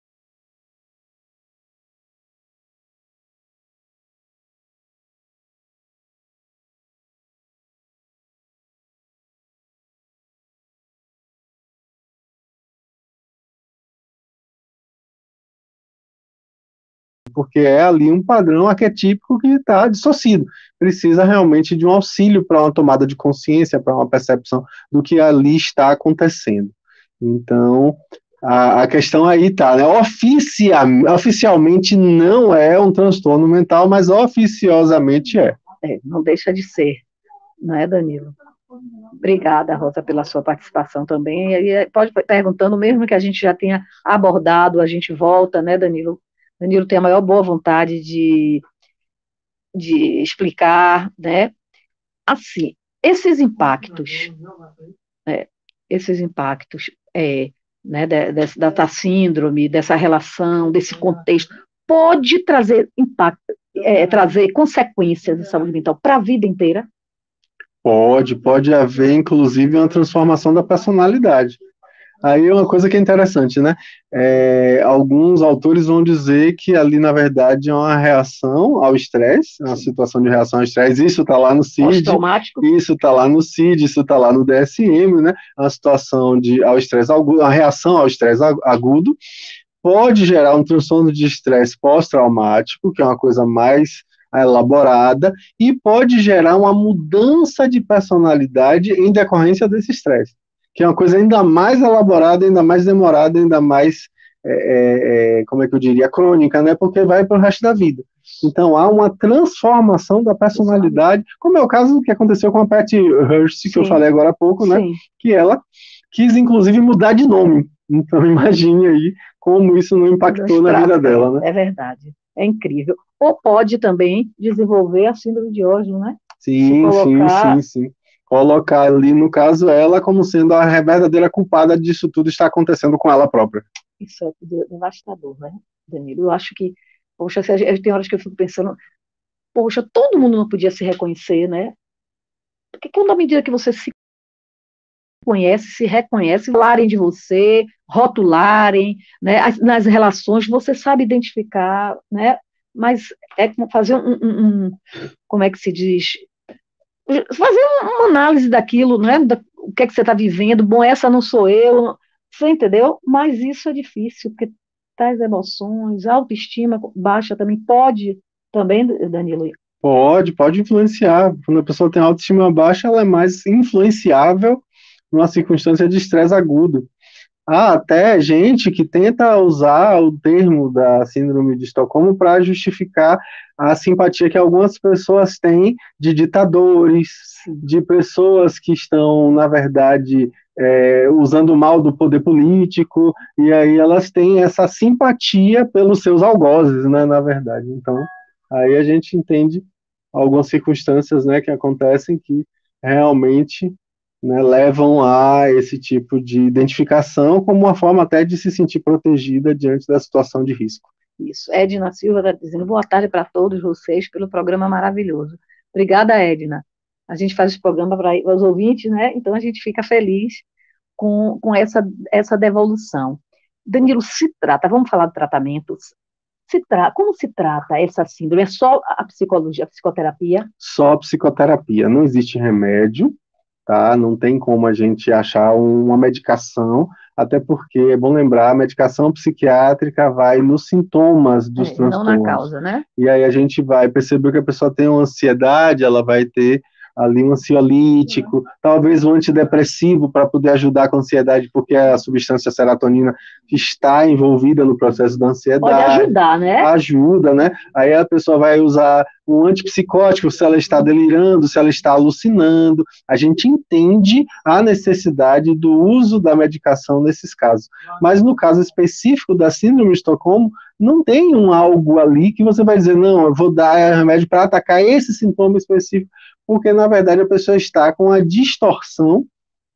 porque é ali um padrão arquetípico que está dissocido. Precisa realmente de um auxílio para uma tomada de consciência, para uma percepção do que ali está acontecendo. Então, a questão aí está, né? Oficialmente não é um transtorno mental, mas oficiosamente é. Não deixa de ser, não é, Danilo? Obrigada, Rosa, pela sua participação também. E pode perguntando, mesmo que a gente já tenha abordado, a gente volta, né, Danilo? Danilo tem a maior boa vontade de explicar, né? Assim, esses impactos, esses impactos, né, da síndrome, dessa relação, desse contexto, pode trazer impacto, trazer consequências de saúde mental para a vida inteira? Pode haver, inclusive, uma transformação da personalidade. Aí é uma coisa que é interessante, né? Alguns autores vão dizer que ali, na verdade, é uma reação ao estresse, uma situação de reação ao estresse. Isso está lá no CID, isso está lá no CID, isso está lá no DSM, né? Uma situação ao estresse agudo, uma reação ao estresse agudo, pode gerar um transtorno de estresse pós-traumático, que é uma coisa mais elaborada, e pode gerar uma mudança de personalidade em decorrência desse estresse, que é uma coisa ainda mais elaborada, ainda mais demorada, ainda mais, como é que eu diria, crônica, né? Porque vai para o resto da vida. Então, há uma transformação da personalidade, como é o caso que aconteceu com a Patty Hearst, que eu falei agora há pouco, né? Que ela quis, inclusive, mudar de nome. Então, imagine aí como isso não impactou na vida dela, né? É verdade, é incrível. Ou pode também desenvolver a síndrome de Diógenes, né? Sim. Colocar ali, no caso, ela como sendo a verdadeira culpada disso tudo está acontecendo com ela própria. Isso é devastador, né, Danilo? Eu acho que, poxa, tem horas que eu fico pensando, poxa, todo mundo não podia se reconhecer, né? Porque quando à medida que você se conhece, se reconhece, falarem de você, rotularem, né, nas relações, você sabe identificar, né? Mas é como fazer como é que se diz? Fazer uma análise daquilo, né? O que é que você está vivendo, bom, essa não sou eu, você entendeu? Mas isso é difícil, porque tais emoções, autoestima baixa também pode, também, Danilo? Pode influenciar. Quando a pessoa tem autoestima baixa, ela é mais influenciável numa circunstância de estresse agudo. Há até gente que tenta usar o termo da síndrome de Estocolmo para justificar a simpatia que algumas pessoas têm de ditadores, de pessoas que estão, na verdade, usando mal do poder político, e aí elas têm essa simpatia pelos seus algozes, né, na verdade. Então, aí a gente entende algumas circunstâncias, né, que acontecem que realmente, né, levam a esse tipo de identificação como uma forma até de se sentir protegida diante da situação de risco. Isso. Edna Silva está dizendo boa tarde para todos vocês pelo programa maravilhoso. Obrigada, Edna. A gente faz esse programa para os ouvintes, né? Então a gente fica feliz com essa devolução. Danilo, vamos falar de tratamentos. Como se trata essa síndrome? É só a psicologia, a psicoterapia? Só a psicoterapia. Não existe remédio, tá? Não tem como a gente achar uma medicação, até porque, é bom lembrar, a medicação psiquiátrica vai nos sintomas dos transtornos. Não na causa, né? E aí a gente vai perceber que a pessoa tem uma ansiedade, ela vai ter ali um ansiolítico, talvez um antidepressivo para poder ajudar com a ansiedade, porque a substância serotonina está envolvida no processo da ansiedade. Pode ajudar, né? Ajuda, né? Aí a pessoa vai usar um antipsicótico se ela está delirando, se ela está alucinando. A gente entende a necessidade do uso da medicação nesses casos. Mas no caso específico da síndrome de Estocolmo, não tem algo ali que você vai dizer, não, eu vou dar remédio para atacar esse sintoma específico, porque, na verdade, a pessoa está com a distorção,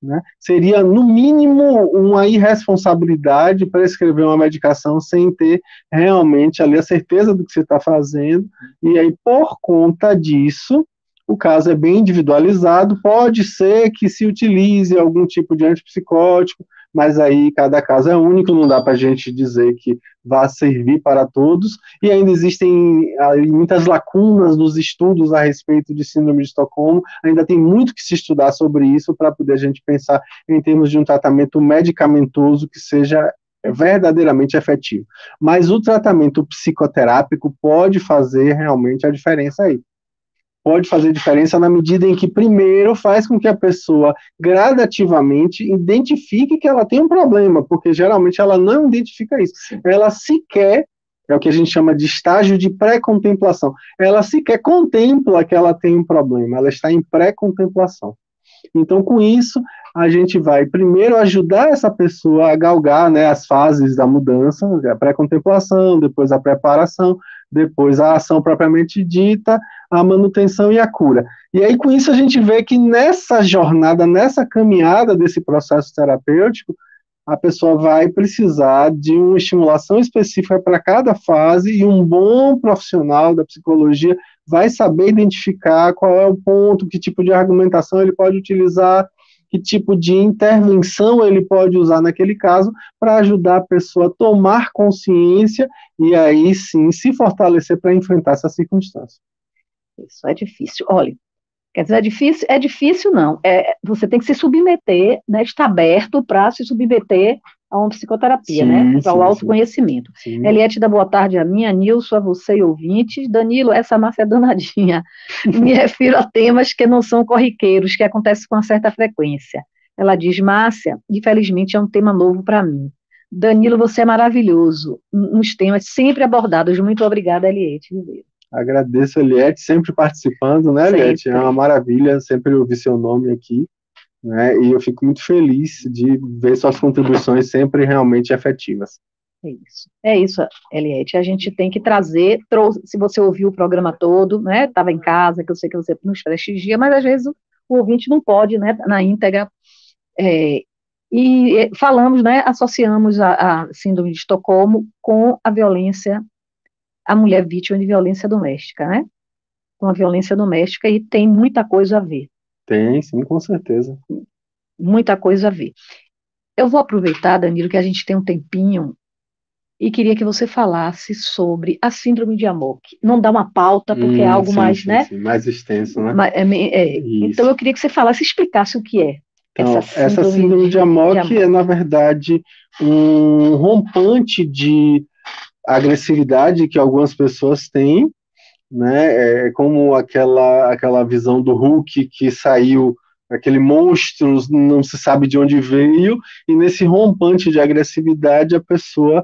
né? Seria, no mínimo, uma irresponsabilidade prescrever uma medicação sem ter realmente ali a certeza do que você está fazendo, e aí, por conta disso, o caso é bem individualizado, pode ser que se utilize algum tipo de antipsicótico, mas aí cada caso é único, não dá para a gente dizer que vai servir para todos, e ainda existem muitas lacunas nos estudos a respeito de síndrome de Estocolmo, ainda tem muito que se estudar sobre isso para poder a gente pensar em termos de um tratamento medicamentoso que seja verdadeiramente efetivo. Mas o tratamento psicoterápico pode fazer realmente a diferença aí. Pode fazer diferença na medida em que, primeiro, faz com que a pessoa gradativamente identifique que ela tem um problema, porque geralmente ela não identifica isso. Ela sequer, é o que a gente chama de estágio de pré-contemplação, ela sequer contempla que ela tem um problema, ela está em pré-contemplação. Então, com isso, a gente vai primeiro ajudar essa pessoa a galgar, né, as fases da mudança, a pré-contemplação, depois a preparação, depois a ação propriamente dita, a manutenção e a cura. E aí, com isso, a gente vê que nessa jornada, nessa caminhada desse processo terapêutico, a pessoa vai precisar de uma estimulação específica para cada fase e um bom profissional da psicologia vai saber identificar qual é o ponto, que tipo de argumentação ele pode utilizar, que tipo de intervenção ele pode usar naquele caso para ajudar a pessoa a tomar consciência e aí sim se fortalecer para enfrentar essa circunstância. Isso é difícil. Olha, quer dizer, é difícil não. Você tem que se submeter, né, está aberto para se submeter a uma psicoterapia, né, para o autoconhecimento. Eliette dá boa tarde a mim, a Nilson, a você e ouvintes. Danilo, essa máfia é danadinha. Me refiro a temas que não são corriqueiros, que acontecem com uma certa frequência. Ela diz, Márcia, infelizmente é um tema novo para mim. Danilo, você é maravilhoso nos temas sempre abordados. Muito obrigada, Eliette. Agradeço, Eliette, sempre participando, né, Eliette? É uma maravilha sempre ouvir seu nome aqui, né? E eu fico muito feliz de ver suas contribuições sempre realmente efetivas. É isso, Eliette. A gente tem que trazer, se você ouviu o programa todo, né? Estava em casa, que eu sei que você nos prestigia, mas às vezes o ouvinte não pode, né? Na íntegra. E falamos, né? Associamos a síndrome de Estocolmo com a violência, a mulher vítima de violência doméstica, né? Com a violência doméstica, e tem muita coisa a ver. Tem, sim, com certeza. Muita coisa a ver. Eu vou aproveitar, Danilo, que a gente tem um tempinho, e queria que você falasse sobre a síndrome de Amok. Não dá uma pauta, porque é algo mais, né? Sim, mais extenso, né? Então eu queria que você falasse, explicasse o que é. Então, essa síndrome de Amok é, na verdade, um rompante de agressividade que algumas pessoas têm, né? É como aquela visão do Hulk que saiu, aquele monstro, não se sabe de onde veio, e nesse rompante de agressividade a pessoa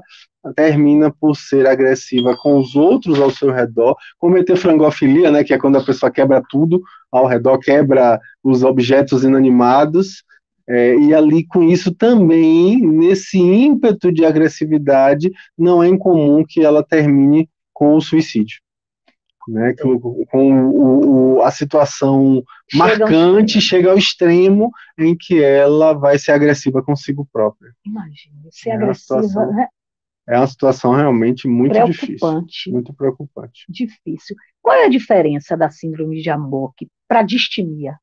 termina por ser agressiva com os outros ao seu redor, cometer frangofilia, né, que é quando a pessoa quebra tudo ao redor, quebra os objetos inanimados, e ali com isso também, nesse ímpeto de agressividade, não é incomum que ela termine com o suicídio. Né, com a situação marcante chega ao extremo em que ela vai ser agressiva consigo própria. Imagina, ser agressiva, né? É uma situação realmente muito difícil. Muito preocupante. Difícil. Qual é a diferença da síndrome de Amok para a distimia?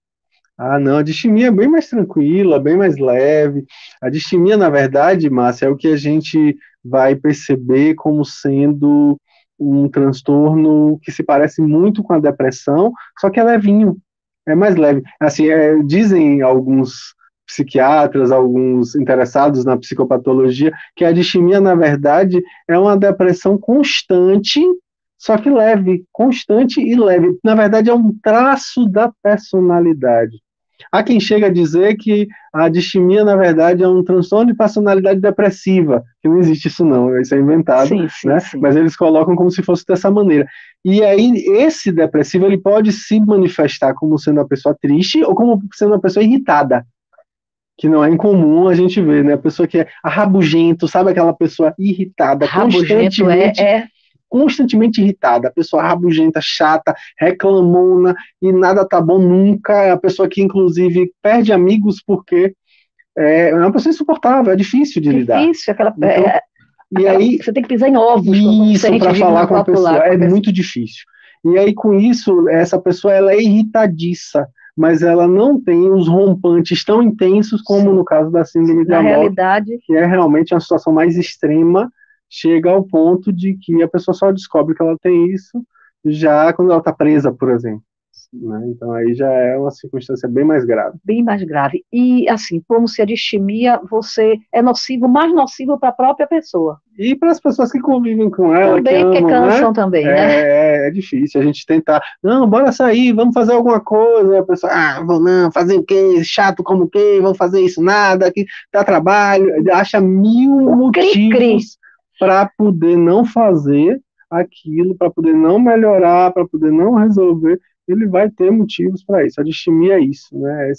Não, a distimia é bem mais tranquila, bem mais leve. A distimia, na verdade, Márcia, é o que a gente vai perceber como sendo um transtorno que se parece muito com a depressão, só que é levinho, é mais leve. Assim, dizem alguns psiquiatras, alguns interessados na psicopatologia, que a distimia, na verdade, é uma depressão constante, só que leve, constante e leve. Na verdade, é um traço da personalidade. Há quem chega a dizer que a distimia, na verdade, é um transtorno de personalidade depressiva, que não existe isso não, isso é inventado, né? Sim. Mas eles colocam como se fosse dessa maneira. E aí, esse depressivo, ele pode se manifestar como sendo uma pessoa triste ou como sendo uma pessoa irritada, que não é incomum a gente ver, né? A pessoa que é rabugento, sabe aquela pessoa irritada, rabugento constantemente irritada, a pessoa rabugenta, chata, reclamona e nada tá bom nunca, é a pessoa que inclusive perde amigos porque é uma pessoa insuportável, é difícil de lidar. Difícil, e aí você tem que pisar em ovos. Isso, para falar com a pessoa, é muito difícil. E aí com isso, essa pessoa ela é irritadiça, mas ela não tem os rompantes tão intensos como no caso da síndrome de Amok, realidade, que é realmente uma situação mais extrema, chega ao ponto de que a pessoa só descobre que ela tem isso já quando ela está presa, por exemplo. né? Então aí já é uma circunstância bem mais grave. Bem mais grave. E, assim, como se a distimia, você é nocivo, mais nocivo para a própria pessoa. E para as pessoas que convivem com ela, que Também, porque amam, né? cansam também, né? É difícil a gente tentar, não, bora sair, vamos fazer alguma coisa. A pessoa, vou não, fazer o quê? Chato como o quê? Vamos fazer isso, nada, aqui dá trabalho. Acha mil O cri-cri. motivos para poder não fazer aquilo, para poder não melhorar, para poder não resolver. Ele vai ter motivos para isso. A distimia é isso, né?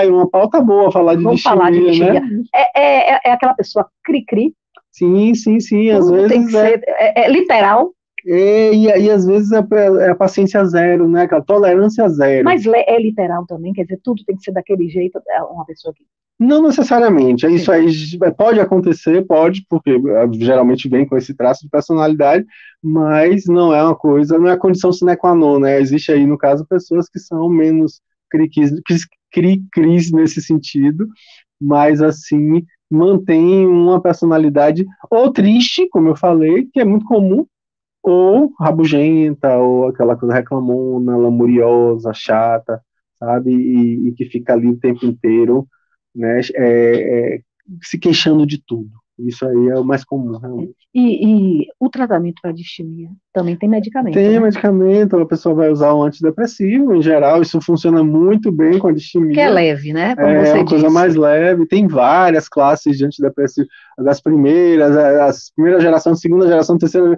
E uma pauta boa falar de Vamos falar de distimia, né? distimia. É aquela pessoa cri-cri, Sim, sim, sim. Às tudo tem que vezes ser literal, e às vezes é a paciência zero, né? Aquela tolerância zero. mas é literal também, quer dizer, tudo tem que ser daquele jeito, uma pessoa que... Não necessariamente. Isso Sim. aí pode acontecer, pode, porque geralmente vem com esse traço de personalidade, mas não é uma coisa, não é a condição sine qua non, né? Existe aí, no caso, pessoas que são menos cri-cris nesse sentido, mas assim, mantém uma personalidade ou triste, como eu falei, que é muito comum, ou rabugenta, ou aquela coisa reclamona, lamuriosa, chata, sabe? E que fica ali o tempo inteiro, né? Se queixando de tudo. Isso aí é o mais comum, realmente. E o tratamento para distimia também tem medicamento, Tem né? medicamento, a pessoa vai usar um antidepressivo, em geral, isso funciona muito bem com a Que é distimia. leve, né? Como É você uma coisa disse. mais leve, tem várias classes de antidepressivo, das primeiras, as primeira geração, segunda geração, terceira,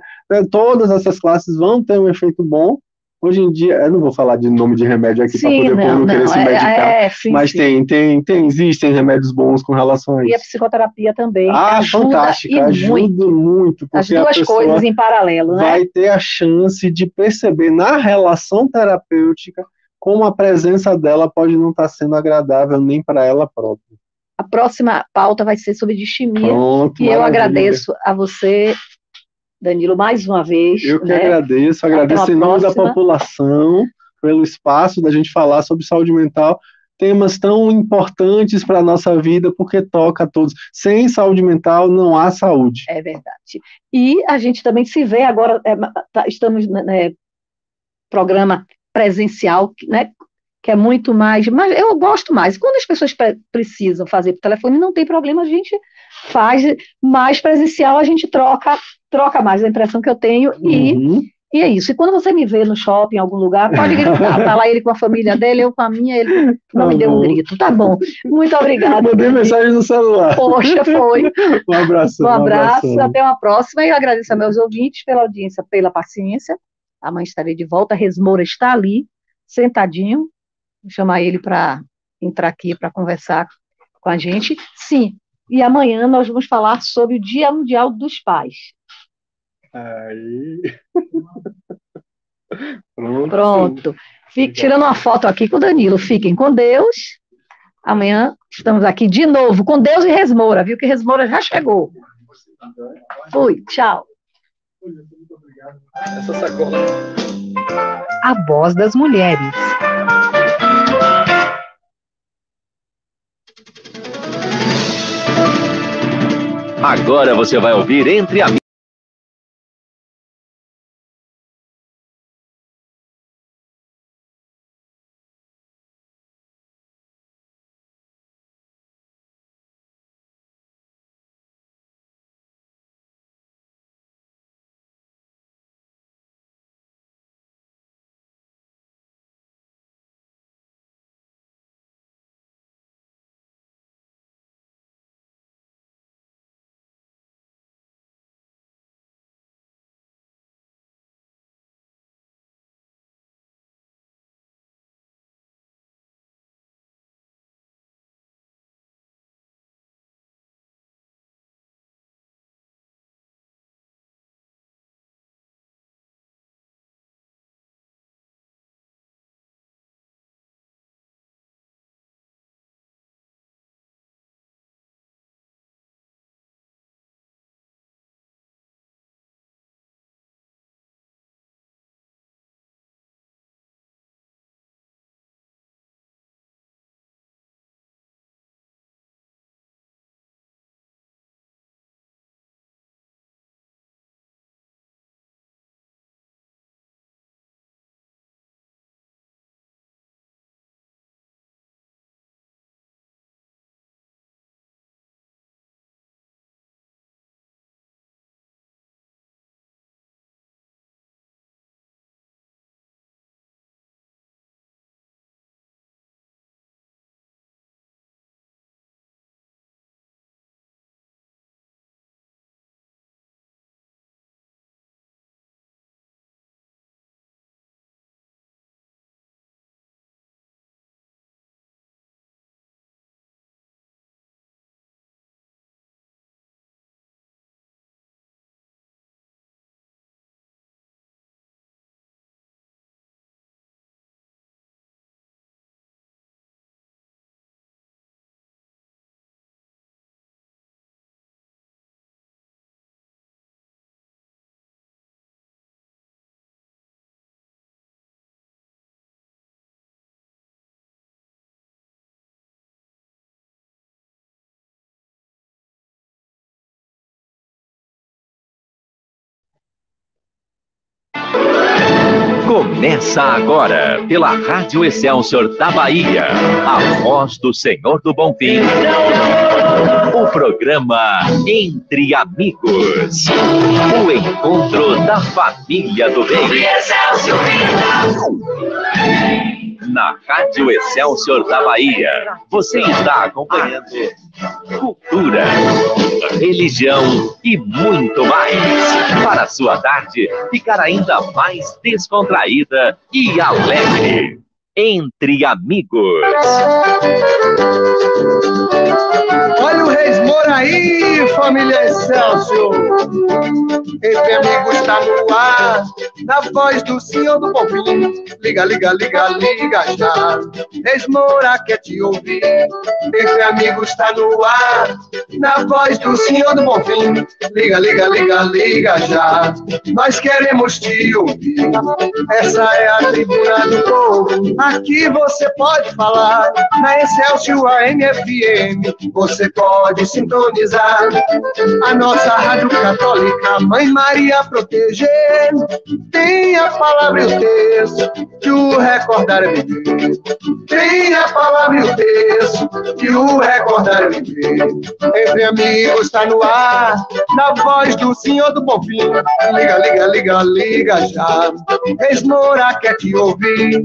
todas essas classes vão ter um efeito bom. Hoje em dia, eu não vou falar de nome de remédio aqui para Sim, poder o povo não, não querer não, se medicar, sim, mas sim. existem remédios bons com relação a E a isso. psicoterapia também ajuda e Fantástica, ajuda muito. muito, As porque a duas coisas pessoa em paralelo, né? vai ter a chance de perceber na relação terapêutica como a presença dela pode não estar sendo agradável nem para ela própria. A próxima pauta vai ser sobre distimia. Pronto, E eu maravilha. agradeço a você, Danilo, mais uma vez, Eu que né? agradeço, Até agradeço uma em nome da próxima. população pelo espaço da gente falar sobre saúde mental, temas tão importantes para a nossa vida, porque toca a todos. Sem saúde mental não há saúde. É verdade. E a gente também se vê agora, estamos, né, programa presencial, né? Que é muito mais, mas eu gosto mais. Quando as pessoas precisam fazer por telefone, não tem problema, a gente faz, mais presencial a gente troca mais, a impressão que eu tenho, e é isso. E quando você me vê no shopping, em algum lugar, pode gritar. Tá lá ele com a família dele, eu com a minha, ele não me deu um grito. Tá bom. Muito obrigada. Mandei mensagem no celular. Poxa, foi. Um abraço. Um abraço, até uma próxima. E eu agradeço a meus ouvintes pela audiência, pela paciência. Amanhã estarei de volta. Resmoura está ali, sentadinho. Vou chamar ele para entrar aqui para conversar com a gente. Sim, e amanhã nós vamos falar sobre o Dia Mundial dos Pais. Aí. Pronto. Fique tirando uma foto aqui com o Danilo. Fiquem com Deus. Amanhã estamos aqui de novo com Deus e Resmoura, viu que Resmoura já chegou. Fui, tchau. Essa sacola. A voz das mulheres. Agora você vai ouvir Entre Amigos. Começa agora, pela Rádio Excelsior da Bahia, a voz do Senhor do Bonfim. O programa Entre Amigos. O encontro da família do bem. Na Rádio Excelsior da Bahia, você está acompanhando cultura, religião e muito mais. Para a sua tarde ficar ainda mais descontraída e alegre. Entre Amigos. Olha o Reis Moura aí, família Excelsior. Entre Amigos está no ar, na voz do Senhor do Bonfim. Liga, liga, liga, liga já. Reis Moura quer te ouvir. Entre Amigos está no ar, na voz do Senhor do Bonfim. Liga, liga, liga, liga já. Nós queremos te ouvir. Essa é a tribuna do povo. Aqui você pode falar. Na Excelsior AM FM você pode sintonizar. A nossa rádio católica, Mãe Maria proteger. Tem a palavra e o texto que o recordar é viver. Tem a palavra e o texto que o recordar é viver. Entre Amigos está no ar, na voz do Senhor do Bonfim. Liga, liga, liga, liga já. Reis Moura quer te ouvir.